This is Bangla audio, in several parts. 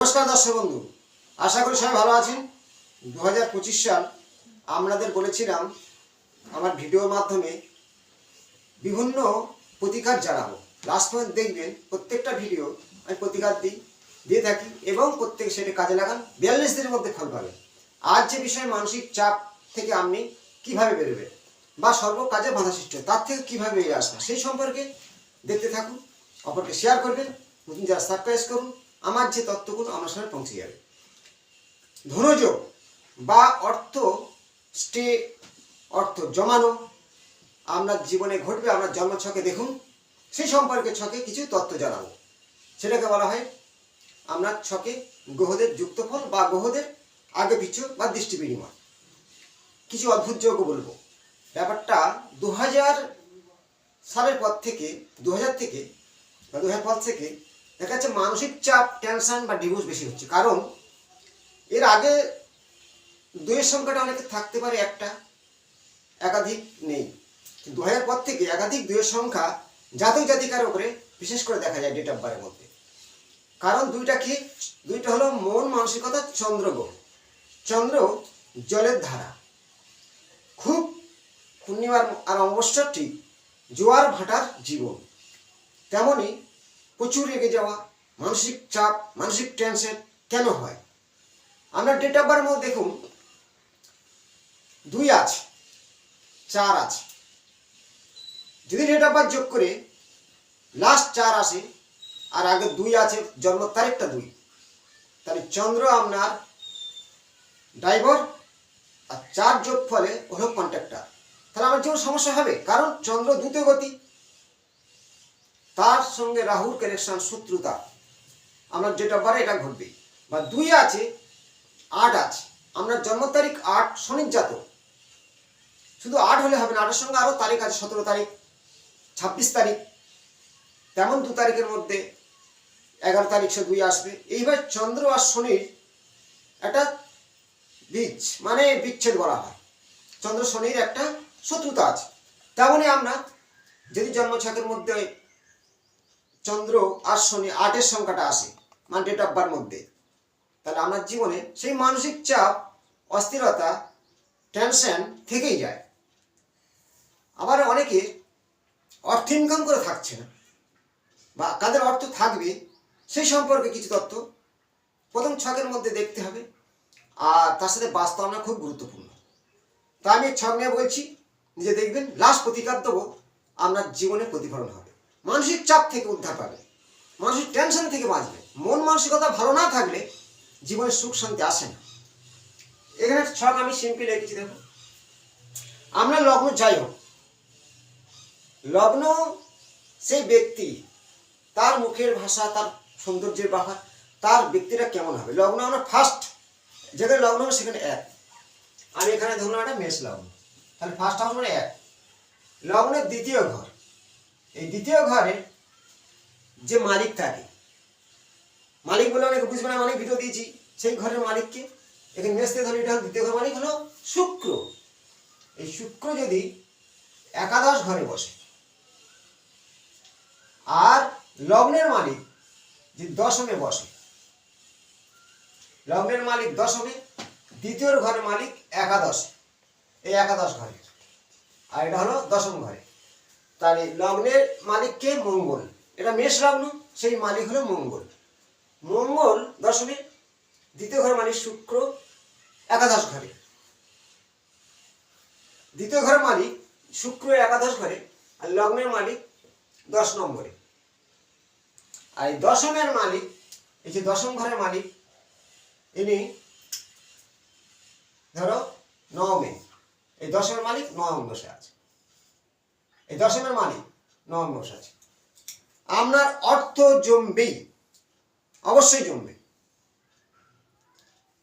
নমস্কার দর্শক বন্ধু, আশা করি সবাই ভালো আছেন। 2025 সাল আপনাদের বলেছিলাম আমার ভিডিওর মাধ্যমে বিভিন্ন প্রতিকার জানাবো। লাস্ট পর্যন্ত দেখবেন প্রত্যেকটা ভিডিও আমি প্রতিকার দিয়ে থাকি এবং প্রত্যেক সেটা কাজে লাগান। 42 দিনের মধ্যে ফল পাবেন। আজ যে বিষয় মানসিক চাপ থেকে আপনি কিভাবে বেরোবেন বা সর্ব কাজে বাধা সৃষ্টি তার থেকে কিভাবে বেরিয়ে আসবেন সেই সম্পর্কে দেখতে থাকুন, অপরকে শেয়ার করবেন, নতুন যারা সাবস্ক্রাইব করুন। আমার যে তত্ত্বগুলো আমার সামনে পৌঁছে যাবে। ধনযোগ বা অর্থ জমানো আপনার জীবনে ঘটবে। আপনার জন্ম ছকে দেখুন, সেই সম্পর্কে ছকে কিছু তত্ত্ব জানাবো। সেটাকে বলা হয় আপনার ছকে গ্রহদের যুক্তফল বা গ্রহদের আগে পিছু বা দৃষ্টি বিনিময়। কিছু অদ্ভুত যোগ বলবো। ব্যাপারটা 2000 সালের পর থেকে 2000 থেকে বা 2000 পর থেকে দেখা যাচ্ছে মানসিক চাপ, টেনশন বা ডিভোর্স বেশি হচ্ছে। কারণ এর আগে দুইয়ের সংখ্যাটা অনেকে থাকতে পারে, একটা একাধিক নেই। 2000 পর থেকে একাধিক দুইয়ের সংখ্যা জাতক জাতিকার উপরে বিশেষ করে দেখা যায় ডেট অফ বারের মধ্যে। কারণ দুইটা হলো মন মানসিকতা, চন্দ্রগ্রহ। চন্দ্র জলের ধারা, খুব পূর্ণিমার আর অমাবস্যা ঠিক জোয়ার ভাটার জীবন। তেমনই প্রচুর রেগে যাওয়া, মানসিক চাপ, মানসিক টেনশন কেন হয়? আমরা ডেট অফ বারের মধ্যে দেখুন 2 আছে, 4 আছে। যদি ডেট অফ বার্থ যোগ করে লাস্ট 4 আসে আর আগে 2 আছে, জন্ম তারিখটা 2, তাহলে চন্দ্র আপনার ড্রাইভার আর 4 যোগ ফলে হলো কন্ট্রাক্টর। তাহলে আমার যেমন সমস্যা হবে, কারণ চন্দ্র দ্রুত গতি, তার সঙ্গে রাহুর কানেকশন, শত্রুতা। আপনার ডেট অফ বার্থে এটা ঘটবে। বা 2 আছে, 8 আছে, আপনার জন্ম তারিখ 8, শনির জাতক। শুধু 8 হলে হবে না, 8-এর সঙ্গে আরও তারিখ আছে, 17 তারিখ, 26 তারিখ। তেমন 2 তারিখের মধ্যে 11 তারিখ সে 2 আসবে। এইবার চন্দ্র আর শনির একটা মানে বিচ্ছেদ বলা হয়। চন্দ্র শনির একটা শত্রুতা আছে। তেমনই আমরা যদি জন্মছকের মধ্যে চন্দ্র আর শনি 8-এর সংখ্যাটা আসে, মানে ডেট অফ বার্থের মধ্যে, তাহলে আমার জীবনে সেই মানসিক চাপ, অস্থিরতা, টেনশন থেকেই যায়। আবার অনেকে অর্থ ইনকাম করে থাকছে না, বা কাদের অর্থ থাকবে সেই সম্পর্কে কিছু তথ্য প্রথম ছকের মধ্যে দেখতে হবে। আর তার সাথে বাস্তবনা খুব গুরুত্বপূর্ণ। তা আমি ছক নিয়ে বলছি, নিজে দেখবেন। লাস্ট প্রতিকার দেবো, আপনার জীবনে প্রতিফলন হবে। মানসিক চাপ থেকে উদ্ধার পাবে, মানসিক টেনশন থেকে বাঁচবে। মন মানসিকতা ভালো না থাকলে জীবনে সুখ শান্তি আসে না। এখানে ছক আমি সিম্পল রেখেছি, দেখো। আমরা লগ্ন যাই হোক, লগ্ন সেই ব্যক্তি, তার মুখের ভাষা, তার সৌন্দর্যের ভাষা, তার ব্যক্তিটা কেমন হবে। লগ্ন আমরা ফার্স্ট যেখানে লগ্ন হবে সেখানে 1। আমি এখানে ধরুন একটা মেষ লগ্ন, তাহলে ফার্স্ট হাউস মানে 1। লগ্নের দ্বিতীয় ঘর, এই দ্বিতীয় ঘরে যে মালিক থাকে, মালিক বলে অনেকে বুঝবে না, অনেক ভিডিও দিয়েছি। সেই ঘরের মালিককে এখানে মেষ থেকে ধরে, এটা হলো দ্বিতীয় ঘর, মালিক হলো শুক্র। এই শুক্র যদি একাদশ ঘরে বসে, আর লগ্নের মালিক যে দশমে বসে, লগ্নের মালিক দশমে, দ্বিতীয় ঘরের মালিক একাদশে, এই একাদশ ঘরে, আর এটা হলো দশম ঘরে। তাহলে লগ্নের মালিককে মঙ্গল, এটা মেষ লগ্ন, সেই মালিক হলো মঙ্গল। মঙ্গল দশমে, দ্বিতীয় ঘরের মালিক শুক্র একাদশ ঘরে, দ্বিতীয় ঘরের মালিক শুক্র একাদশ ঘরে, আর লগ্নের মালিক 10 নম্বরে। আর এই দশমের মালিক, এই যে দশম ঘরের মালিক, ইনি ধরো নবমে, এই দশমের মালিক নবম বসে আছে, এই দশমের মালিক নবম বসে আছে। আপনার অর্থ জমবেই, অবশ্যই জমবে,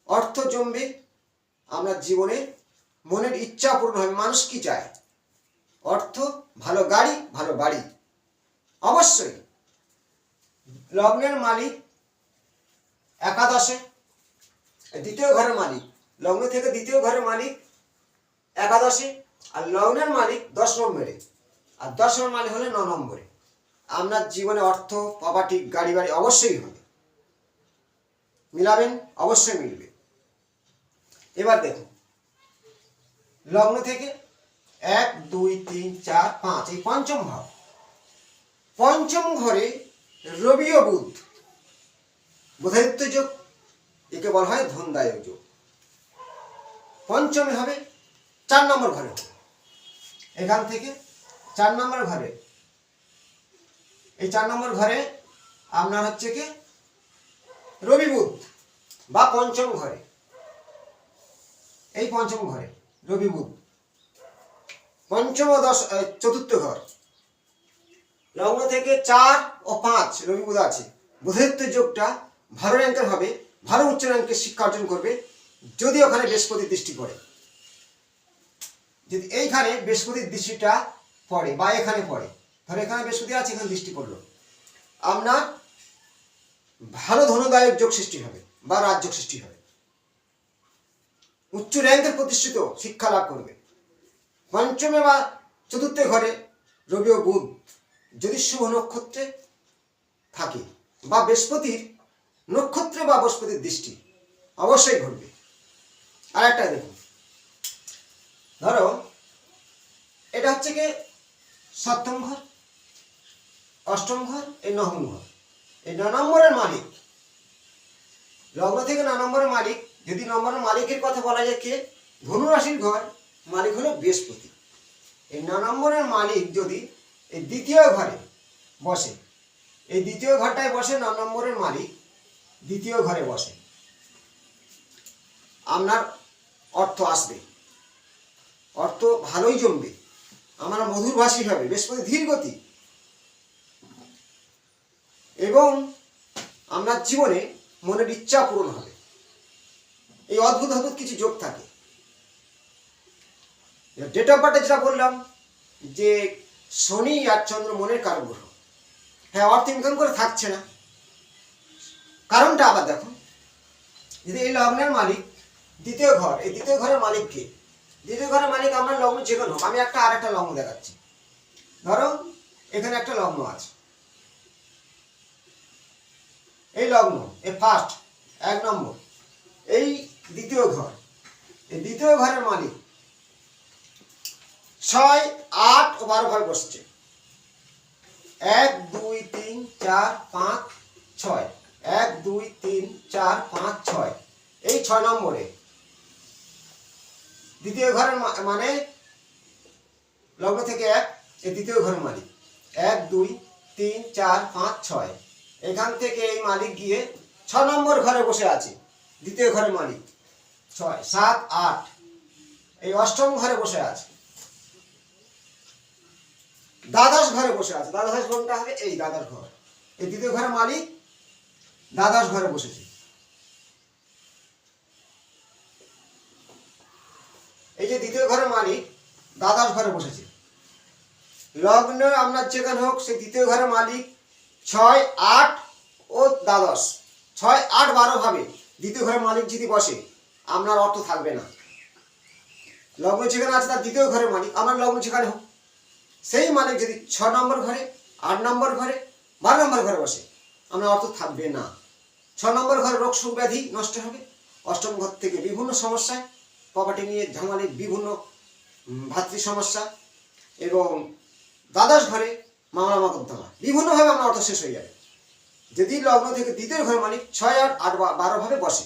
অর্থ জমবে। আপনার জীবনে মনের ইচ্ছা পূর্ণ হবে। মানুষ কি চায়? অর্থ, ভালো গাড়ি, ভালো বাড়ি। অবশ্যই লগ্নের মালিক একাদশে, দ্বিতীয় ঘরের মালিক, লগ্ন থেকে দ্বিতীয় ঘরের মালিক একাদশে, আর লগ্নের মালিক 10 নম্বরে, আর 10 নম্বর মালিক হলে 9 নম্বরে। আপনার জীবনে অর্থ, প্রপার্টি, গাড়ি বাড়ি অবশ্যই হবে। মিলাবেন, অবশ্যই মিলবে। এবার দেখুন লগ্ন থেকে 1 2 3 4 5 এই পঞ্চম ভাব, পঞ্চম ঘরে রবি ও বুধ, বুধাদিত্য যোগ, একে বলা হয় ধনদায়ক যোগ। পঞ্চমে হবে 4 নম্বর ঘরে, এখান থেকে 4 নম্বর ঘরে, এই 4 নম্বর ঘরে আপনার হচ্ছে কি রবি বুধ বা পঞ্চম ঘরে, এই পঞ্চম ঘরে রবি বুধ, পঞ্চম ও চতুর্থ ঘর, লগ্ন থেকে 4 ও 5 রবি বুধ আছে। বুধাদিত্য যোগটা ভালো র্যাঙ্কের হবে, ভালো উচ্চ র্যাঙ্কের শিক্ষা অর্জন করবে যদি ওখানে বৃহস্পতির দৃষ্টি পড়ে। যদি এইখানে বৃহস্পতির দৃষ্টিটা পড়ে বা এখানে পড়ে, ধরো এখানে বৃহস্পতি আছে, এখানে দৃষ্টি পড়লো, আপনার ভালো ধনদায়ক যোগ সৃষ্টি হবে বা রাজযোগ সৃষ্টি হবে, উচ্চ র্যাঙ্কের প্রতিষ্ঠিত শিক্ষা লাভ করবে। পঞ্চমে বা চতুর্থ ঘরে রবি ও বুধ যদি শুভ নক্ষত্রে থাকে বা বৃহস্পতির নক্ষত্রে বা বৃহস্পতির দৃষ্টি অবশ্যই ঘটবে। আর একটা দেখুন, ধরো এটা হচ্ছে কি সপ্তম ঘর, অষ্টম ঘর, এই নবম ঘর, এই 9 নম্বরের মালিক, লগ্ন থেকে 9 নম্বরের মালিক, যদি নম্বরের মালিকের কথা বলা যায় কে, ধনু রাশির ঘর মালিক হলো বৃহস্পতি। এই 9 নম্বরের মালিক যদি এই দ্বিতীয় ঘরে বসে, এই দ্বিতীয় ঘরটায় বসে 9 নম্বরের মালিক দ্বিতীয় ঘরে বসে, আপনার অর্থ আসবে, অর্থ ভালোই জমবে, আমার মধুরভাষী হবে, বৃহস্পতি ধীর গতি, এবং আপনার জীবনে মনের ইচ্ছা পূরণ হবে। এই অদ্ভুত অদ্ভুত কিছু যোগ থাকে। ডেট অফ বার্থে যেটা বললাম যে শনি আর চন্দ্র মনের কারক গ্রহ, হ্যাঁ অর্থ ইনকাম করে থাকছে না, কারণটা আবার দেখুন, যদি এই লগ্নের মালিক দ্বিতীয় ঘর, এই দ্বিতীয় ঘরের মালিক কে, দ্বিতীয় ঘরের মালিক আপনার লগ্ন যে কোনো হোক, আমি আর একটা লগ্ন দেখাচ্ছি, ধরো এখানে একটা লগ্ন আছে, এই লগ্ন এই ফার্স্ট 1 নম্বর, এই দ্বিতীয় ঘর, এই দ্বিতীয় ঘরের মালিক 6 8 ও 12 ঘর বসছে, 1 2 3 4 5 6, 1 2 3 4 5 6, এই 6 নম্বরে দ্বিতীয় ঘরের মানে লগ্ন থেকে 1, এই দ্বিতীয় ঘরের মালিক 1 2 3 4 5 6, এখান থেকে এই মালিক গিয়ে 6 নম্বর ঘরে বসে আছে, দ্বিতীয় ঘরের মালিক 6 7 8, এই অষ্টম ঘরে বসে আছে, দ্বাদশ ঘরে বসে আছে, দ্বাদশ ঘরটা হবে এই দ্বাদশ ঘর, এই দ্বিতীয় ঘরের মালিক দ্বাদশ ঘরে বসেছে, এই যে দ্বিতীয় ঘরের মালিক দ্বাদশ ঘরে বসেছে, লগ্ন আপনার যেখানে হোক সেই দ্বিতীয় ঘরের মালিক 6 8 ও দ্বাদশ, 6 8 12 ভাবে দ্বিতীয় ঘরের মালিক যদি বসে আপনার অর্থ থাকবে না। লগ্ন যেখানে আছে তার দ্বিতীয় ঘরের মালিক, আমার লগ্ন যেখানে হোক সেই মালিক যদি 6 নম্বর ঘরে, 8 নম্বর ঘরে, 12 নম্বর ঘরে বসে আপনার অর্থ থাকবে না। 6 নম্বর ঘরে রোগ শোক ব্যাধি নষ্ট হবে, অষ্টম ঘর থেকে বিভিন্ন সমস্যায়, প্রপার্টি নিয়ে ঝামেলি, বিভিন্ন ভাতৃ সমস্যা, এবং দ্বাদশ ঘরে মামলা মোকদ্দমা, বিভিন্নভাবে আমার অর্থ শেষ হয়ে যাবে। যদি লগ্ন থেকে দ্বিতীয় ঘরের মালিক 6 8 12 ভাবে বসে,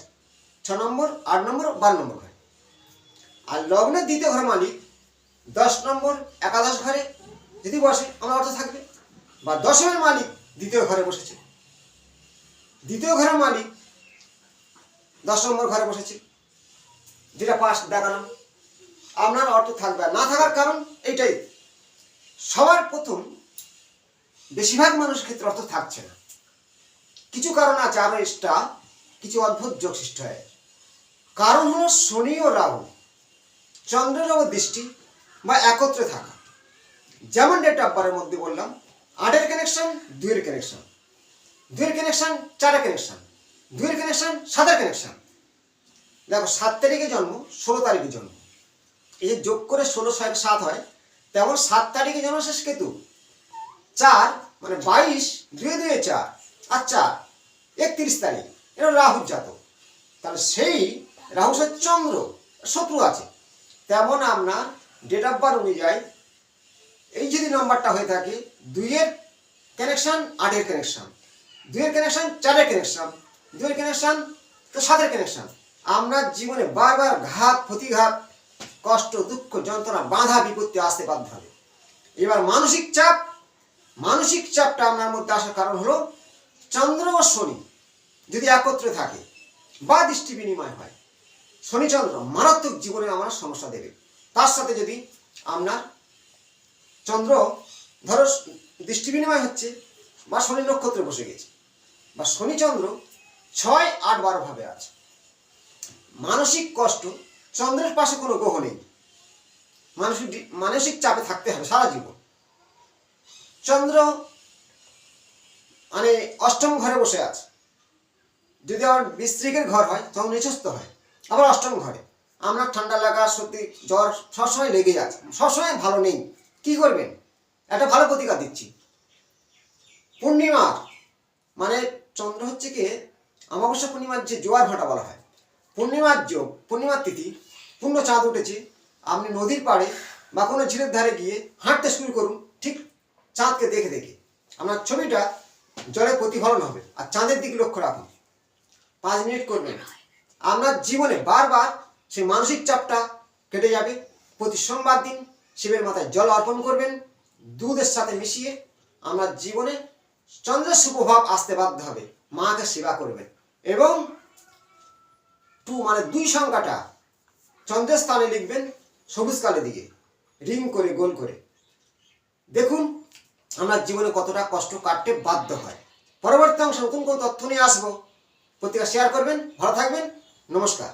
6 নম্বর 8 নম্বর 12 নম্বর ঘরে, আর লগ্নের দ্বিতীয় ঘরের মালিক 10 নম্বর একাদশ ঘরে যদি বসে আমার অর্থ থাকবে, বা দশমের মালিক দ্বিতীয় ঘরে বসেছে, দ্বিতীয় ঘরের মালিক 10 নম্বর ঘরে বসেছে, যেটা পাঁচ দেখালাম, আপনার অর্থ থাকবে না। থাকার কারণ এইটাই, সবার প্রথম বেশিরভাগ মানুষের ক্ষেত্রে অর্থ থাকছে না, কিছু কারণ আছে, আরো এক্সট্রা কিছু অদ্ভুত যোগ সৃষ্টি হয়। কারণ হলো শনি ও রাহু চন্দ্রের ওপর দৃষ্টি বা একত্রে থাকা, যেমন ডেট অফ বার্থের মধ্যে বললাম 8 এর কানেকশন, 2 এর কানেকশন, 2 এর কানেকশন 4 এর কানেকশন, 2 এর কানেকশন 7 এর কানেকশন। দেখো 7 তারিখে জন্ম, 16 তারিখে জন্ম, এই যে যোগ করে 16 6 7 হয়, তেমন 7 তারিখে জন্ম শেষ কেতু 4 মানে 22 2 2 4 আর 4 31 তারিখ, এটা রাহুর জাতক। তাহলে সেই রাহু হচ্ছে চন্দ্র, শত্রু আছে। তেমন আপনার ডেট অফ বার্থ অনুযায়ী এই যদি নম্বরটা হয়ে থাকে 2-এর কানেকশন 8-এর কানেকশন, 2-এর কানেকশন 4-এর কানেকশন, 2-এর কানেকশন তো 7-এর কানেকশন, আপনার জীবনে বারবার ঘাত প্রতিঘাত, কষ্ট দুঃখ যন্ত্রণা বাধা বিপত্তি আসতে বাধ্য হবে। এবার মানসিক চাপটা আপনার মধ্যে আসার কারণ হলো চন্দ্র ও শনি যদি একত্রে থাকে বা দৃষ্টি বিনিময় হয়, শনি চন্দ্র মারাত্মক জীবনে আমার সমস্যা দেবে। তার সাথে যদি আপনার চন্দ্র ধরো দৃষ্টি বিনিময় হচ্ছে বা শনি নক্ষত্রে বসে গেছে বা শনি চন্দ্র 6, 8, 12 ভাবে আছে, মানসিক কষ্ট, চন্দ্রের পাশে কোনো গ্রহ নেই, মানসিক চাপে থাকতে হবে সারা জীবন। চন্দ্র মানে অষ্টম ঘরে বসে আছে, যদি আমার বৃশ্চিকের ঘর হয় তখন নিচস্থ হয়, আবার অষ্টম ঘরে আপনার ঠান্ডা লাগা সর্দি জ্বর সবসময় লেগে যাচ্ছে, সবসময় ভালো নেই, কি করবেন? একটা ভালো প্রতিকার দিচ্ছি। পূর্ণিমার মানে চন্দ্র হচ্ছে কি অমাবস্যা পূর্ণিমার যে জোয়ার ভাটা বলা হয়, পূর্ণিমার যোগ, পূর্ণিমার তিথি, পূর্ণ চাঁদ উঠেছে, আপনি নদীর পাড়ে বা কোনো ঝিলের ধারে গিয়ে হাঁটতে শুরু করুন, ঠিক চাঁদকে দেখে দেখে আপনার ছবিটা জলে প্রতিফলন হবে, আর চাঁদের দিকে লক্ষ্য রাখুন, 5 মিনিট করবেন, আপনার জীবনে বারবার সেই মানসিক চাপটা কেটে যাবে। প্রতি সোমবার দিন শিবের মাথায় জল অর্পণ করবেন, দুধের সাথে মিশিয়ে আপনার জীবনে চন্দ্রের সুপ্রভাব আসতে বাধ্য হবে, মাকে সেবা করবেন এবং 2 মানে 2 সংখ্যাটা চন্দ্রের স্থানে লিখবেন সবুজ কালের দিকে রিং করে গোল করে, দেখুন আমার জীবনে কতটা কষ্ট কাটতে বাধ্য হয়। পরবর্তী অংশে নতুন কোনো তথ্য নিয়ে আসবো, প্রত্যেকে শেয়ার করবেন, ভালো থাকবেন, নমস্কার।